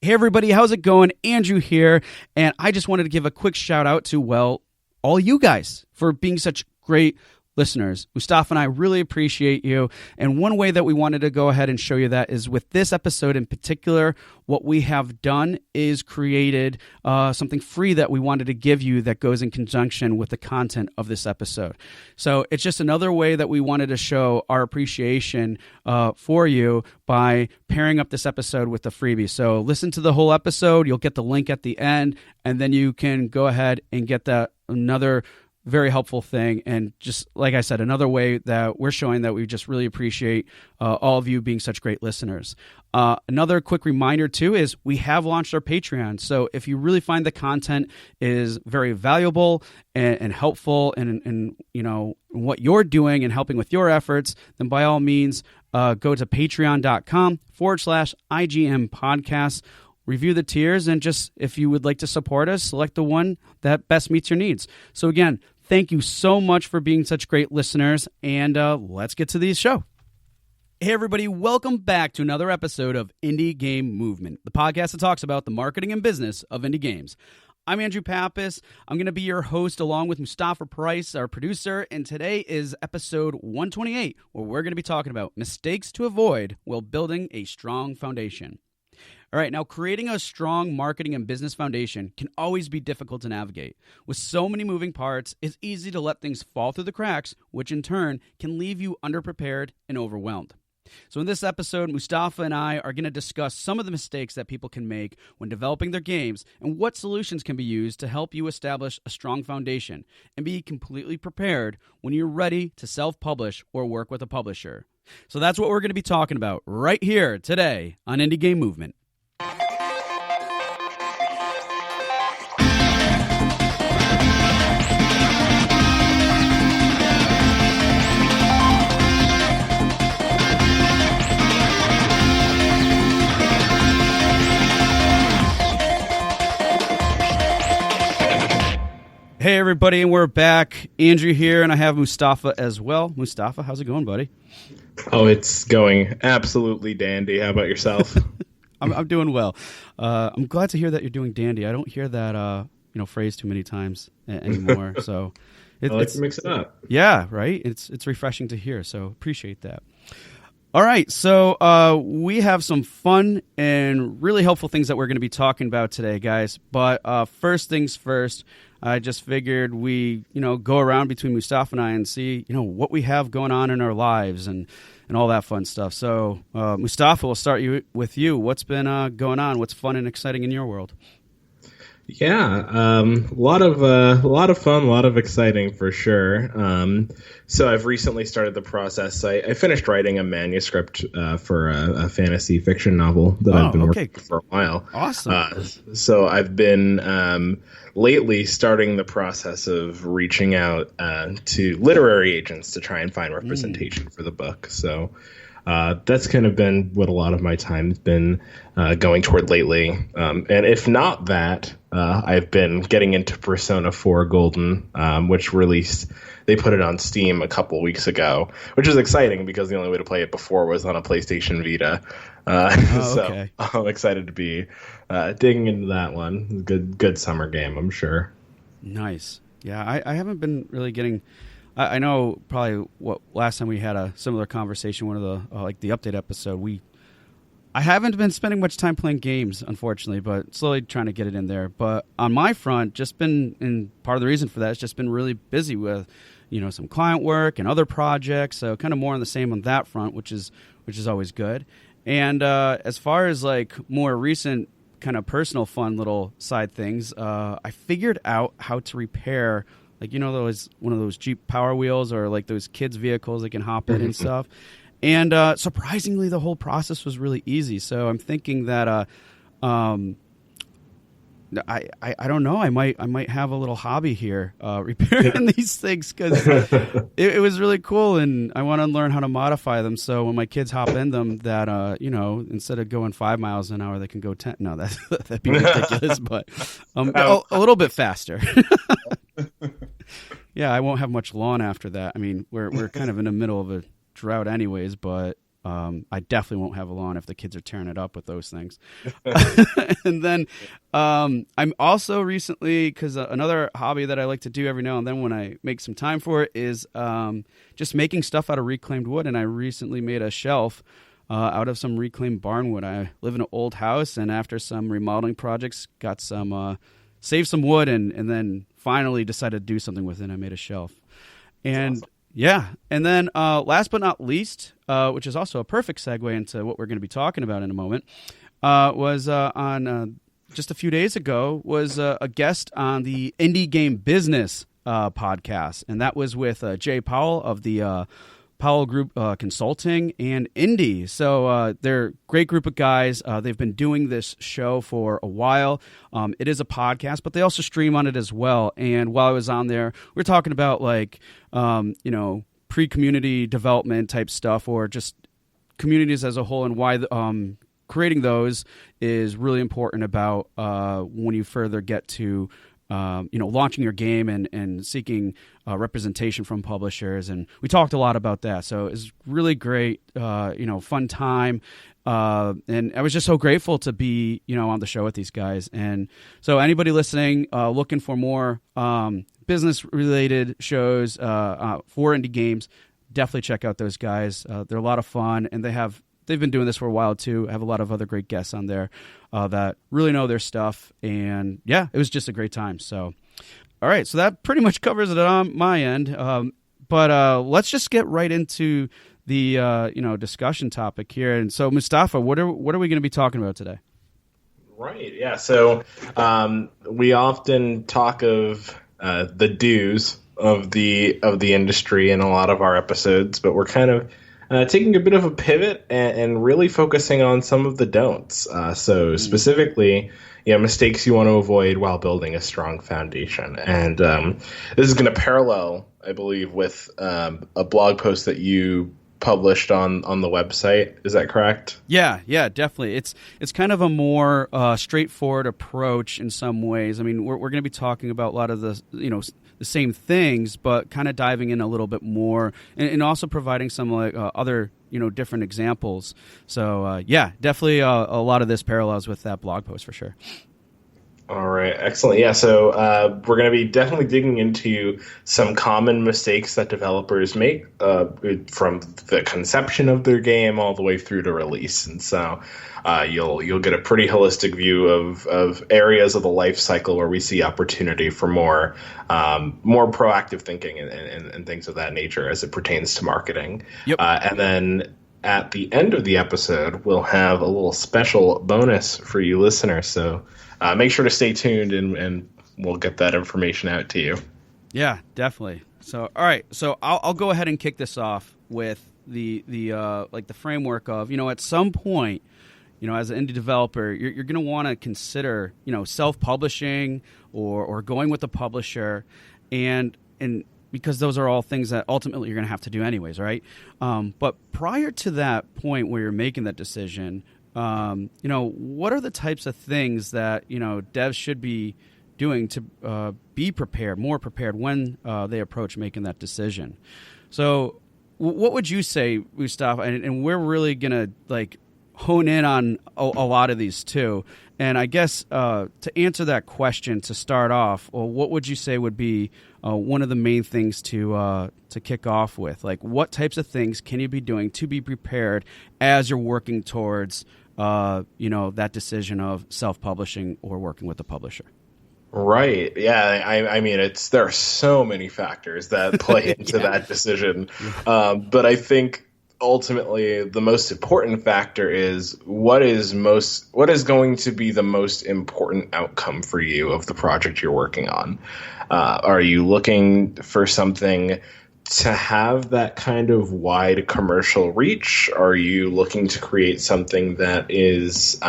Hey everybody, how's it going? Andrew here, and I just wanted to give a quick shout out to, well, all you guys for being such great listeners. Mustapha and I really appreciate you, and one way that we wanted to go ahead and show you that is with this episode in particular. What we have done is created something free that we wanted to give you that goes in conjunction with the content of this episode. So it's just another way that we wanted to show our appreciation for you by pairing up this episode with the freebie. So listen to the whole episode. You'll get the link at the end, and then you can go ahead and get that another very helpful thing. And just like I said, another way that we're showing that we just really appreciate all of you being such great listeners. Another quick reminder too is we have launched our Patreon. So if you really find the content is very valuable and helpful and you know what you're doing and helping with your efforts, then by all means go to patreon.com/IGM podcast. Review the tiers, and just if you would like to support us, select the one that best meets your needs. So again, thank you so much for being such great listeners, and let's get to the show. Hey everybody, welcome back to another episode of Indie Game Movement, the podcast that talks about the marketing and business of indie games. I'm Andrew Pappas. I'm going to be your host along with Mustapha Price, our producer, and today is episode 128, where we're going to be talking about mistakes to avoid while building a strong foundation. All right, now creating a strong marketing and business foundation can always be difficult to navigate. With so many moving parts, it's easy to let things fall through the cracks, which in turn can leave you underprepared and overwhelmed. So in this episode, Mustapha and I are going to discuss some of the mistakes that people can make when developing their games and what solutions can be used to help you establish a strong foundation and be completely prepared when you're ready to self-publish or work with a publisher. So that's what we're going to be talking about right here today on Indie Game Movement. Hey everybody, and we're back. Andrew here, and I have Mustapha as well. Mustapha, how's it going, buddy? Oh, it's going absolutely dandy. How about yourself? I'm doing well. I'm glad to hear that you're doing dandy. I don't hear that phrase too many times anymore. So I like to mix it up. Yeah, right. It's refreshing to hear. So appreciate that. All right, so we have some fun and really helpful things that we're going to be talking about today, guys. But first things first, I just figured we, go around between Mustapha and I and see, what we have going on in our lives and all that fun stuff. So, Mustapha, we'll start with you. What's been going on? What's fun and exciting in your world? Yeah, a lot of fun, a lot of exciting for sure. So I've recently started the process. I finished writing a manuscript for a fantasy fiction novel that I've been working on for a while. Awesome. So I've been lately starting the process of reaching out to literary agents to try and find representation for the book. So that's kind of been what a lot of my time has been going toward lately. And if not that, I've been getting into Persona 4 Golden, which released. They put it on Steam a couple weeks ago, which is exciting because the only way to play it before was on a PlayStation Vita. So I'm excited to be digging into that one. Good summer game, I'm sure. Nice. Yeah, I haven't been really getting. I know probably last time we had a similar conversation, one of the the update episode. I haven't been spending much time playing games, unfortunately, but slowly trying to get it in there. But on my front, just been, and part of the reason for that is just been really busy with, some client work and other projects. So kind of more on the same on that front, which is always good. And as far as more recent kind of personal fun little side things, I figured out how to repair those one of those Jeep Power Wheels or those kids' vehicles that can hop in and stuff. And surprisingly, the whole process was really easy. So I'm thinking that I don't know. I might have a little hobby here repairing these things because it was really cool, and I want to learn how to modify them. So when my kids hop in them, that instead of going 5 miles an hour, they can go 10. No, that'd be ridiculous, but a little bit faster. Yeah, I won't have much lawn after that. I mean, we're kind of in the middle of a drought anyways, but I definitely won't have a lawn if the kids are tearing it up with those things. And then I'm also recently, because another hobby that I like to do every now and then when I make some time for it is just making stuff out of reclaimed wood. And I recently made a shelf out of some reclaimed barnwood. I live in an old house, and after some remodeling projects, got some saved some wood, and then finally decided to do something with it. I made a shelf. And awesome. Yeah. And then last but not least, which is also a perfect segue into what we're going to be talking about in a moment, was on just a few days ago was a guest on the Indie Game Business podcast. And that was with Jay Powell of the Powell Group Consulting and Indie. So they're a great group of guys. They've been doing this show for a while. It is a podcast, but they also stream on it as well. And while I was on there, we were talking about pre-community development type stuff, or just communities as a whole, and why creating those is really important about when you further get to launching your game and seeking representation from publishers. And we talked a lot about that. So it was really great, fun time. And I was just so grateful to be, on the show with these guys. And so anybody listening, looking for more business related shows for indie games, definitely check out those guys. They're a lot of fun, and they've been doing this for a while too. I have a lot of other great guests on there that really know their stuff. And yeah, it was just a great time. So, all right. So that pretty much covers it on my end. But let's just get right into the, discussion topic here. And so Mustapha, what are we going to be talking about today? Right. Yeah. So we often talk of the do's of the industry in a lot of our episodes, but we're kind of taking a bit of a pivot and really focusing on some of the don'ts. So specifically, mistakes you want to avoid while building a strong foundation. And this is going to parallel, I believe, with a blog post that you published on the website. Is that correct? Yeah, definitely. It's kind of a more straightforward approach in some ways. I mean, we're going to be talking about a lot of the same things, but kind of diving in a little bit more, and also providing some other different examples. So definitely a lot of this parallels with that blog post for sure. All right, excellent. Yeah, so we're going to be definitely digging into some common mistakes that developers make from the conception of their game all the way through to release. And so you'll get a pretty holistic view of areas of the life cycle where we see opportunity for more proactive thinking and things of that nature as it pertains to marketing. Yep. And then at the end of the episode, we'll have a little special bonus for you listeners. So make sure to stay tuned, and we'll get that information out to you. Yeah, definitely. So, all right. So I'll go ahead and kick this off with the framework of, at some point, as an indie developer, you're going to want to consider, self-publishing or going with a publisher, and because those are all things that ultimately you're going to have to do anyways, right? But prior to that point where you're making that decision, what are the types of things that, devs should be doing to be prepared, more prepared when they approach making that decision? So what would you say, Mustapha? And we're really going to hone in on a lot of these too. And I guess to answer that question to start off, what would you say would be one of the main things to kick off with? Like, what types of things can you be doing to be prepared as you're working towards that decision of self-publishing or working with a publisher? Right. Yeah. I mean, there are so many factors that play into that decision. But I think ultimately the most important factor is what is going to be the most important outcome for you of the project you're working on. Are you looking for something to have that kind of wide commercial reach? Are you looking to create something that is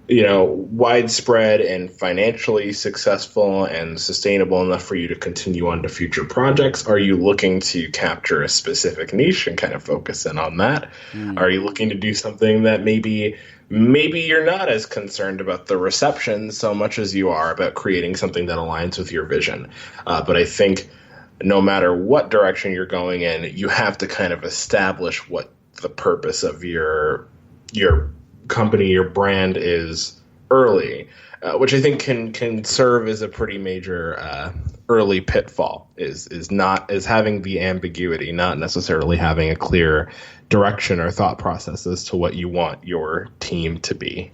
widespread and financially successful and sustainable enough for you to continue on to future projects? Are you looking to capture a specific niche and kind of focus in on that? Are you looking to do something that maybe you're not as concerned about the reception so much as you are about creating something that aligns with your vision? But I think no matter what direction you're going in, you have to kind of establish what the purpose of your company, your brand is early, which I think can serve as a pretty major early pitfall. Is having the ambiguity, not necessarily having a clear direction or thought process as to what you want your team to be.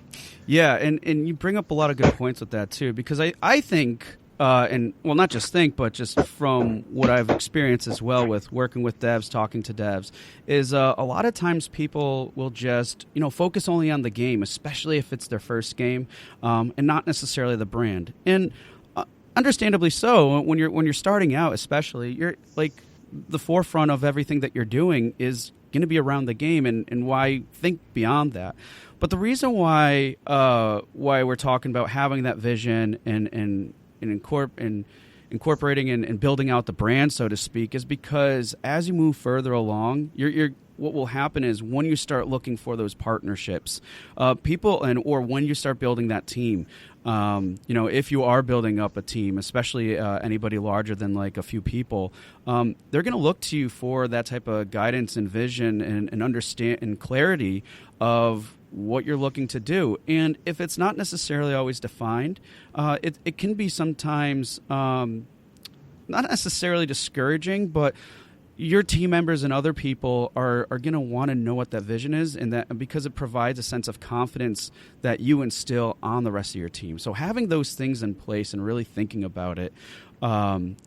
Yeah, and you bring up a lot of good points with that too, because I think, and well, not just think, but just from what I've experienced as well with working with devs, talking to devs, is a lot of times people will just focus only on the game, especially if it's their first game, and not necessarily the brand. And understandably so, when you're starting out, especially, you're like the forefront of everything that you're doing is going to be around the game, and why think beyond that. But the reason why we're talking about having that vision and incorporating and building out the brand, so to speak, is because as you move further along, what will happen is when you start looking for those partnerships, or when you start building that team, if you are building up a team, especially anybody larger than like a few people, they're going to look to you for that type of guidance and vision and understand and clarity of what you're looking to do. And if it's not necessarily always defined, it can be sometimes not necessarily discouraging, but your team members and other people are going to want to know what that vision is, and that because it provides a sense of confidence that you instill on the rest of your team. So having those things in place and really thinking about it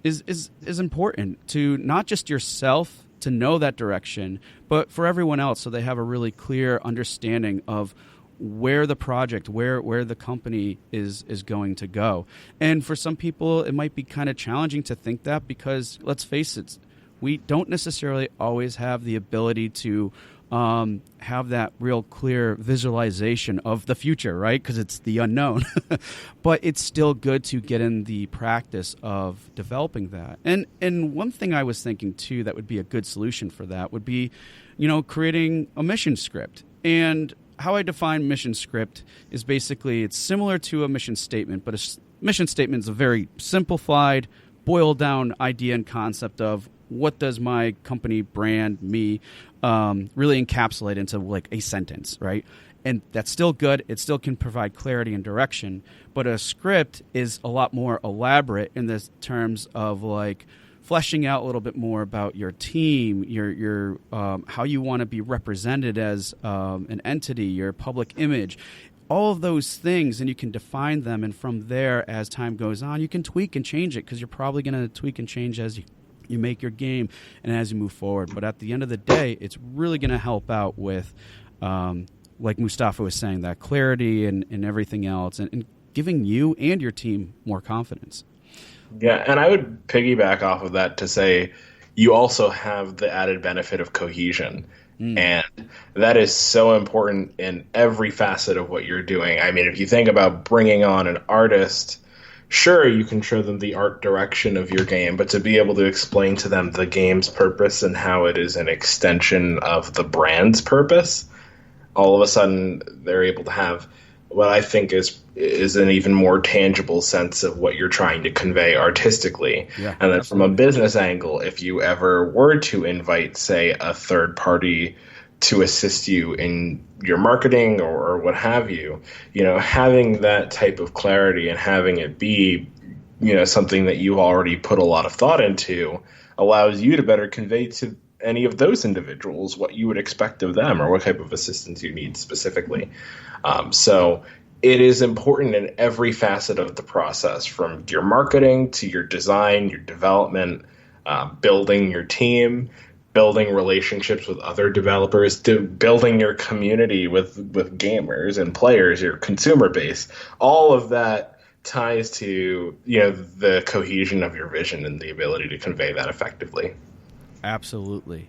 is important to not just yourself to know that direction, but for everyone else, so they have a really clear understanding of where the project, where the company is going to go. And for some people, it might be kind of challenging to think that, because let's face it, we don't necessarily always have the ability to have that real clear visualization of the future, right? Because it's the unknown. But it's still good to get in the practice of developing that. And one thing I was thinking, too, that would be a good solution for that would be, creating a mission script. And how I define mission script is basically it's similar to a mission statement, but a mission statement is a very simplified, boiled down idea and concept of what does my company, brand, me, really encapsulate into like a sentence, right? And that's still good. It still can provide clarity and direction. But a script is a lot more elaborate in the terms of like fleshing out a little bit more about your team, your how you want to be represented as an entity, your public image, all of those things, and you can define them. And from there, as time goes on, you can tweak and change it, because you're probably going to tweak and change as you make your game and as you move forward. But at the end of the day, it's really going to help out with, like Mustapha was saying, that clarity and everything else, and giving you and your team more confidence. Yeah, and I would piggyback off of that to say you also have the added benefit of cohesion. And that is so important in every facet of what you're doing. I mean, if you think about bringing on an artist, sure, you can show them the art direction of your game, but to be able to explain to them the game's purpose and how it is an extension of the brand's purpose, all of a sudden they're able to have what I think is an even more tangible sense of what you're trying to convey artistically. Yeah, and then absolutely. From a business angle, if you ever were to invite, say, a third party to assist you in your marketing or what have you, having that type of clarity and having it be, something that you already put a lot of thought into allows you to better convey to any of those individuals what you would expect of them or what type of assistance you need specifically. So it is important in every facet of the process, from your marketing to your design, your development, building your team, building relationships with other developers, to building your community with gamers and players, your consumer base. All of that ties to the cohesion of your vision and the ability to convey that effectively. Absolutely.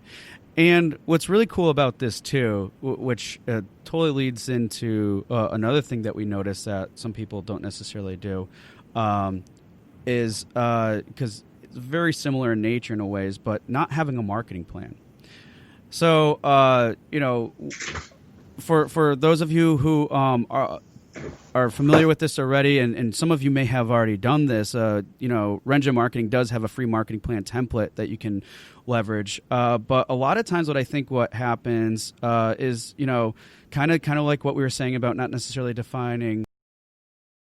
And what's really cool about this too, which totally leads into another thing that we notice that some people don't necessarily do, is because it's very similar in nature in a ways, but not having a marketing plan. So, for those of you who are familiar with this already, and some of you may have already done this, Renja Marketing does have a free marketing plan template that you can leverage. But a lot of times what happens is, kind of like what we were saying about not necessarily defining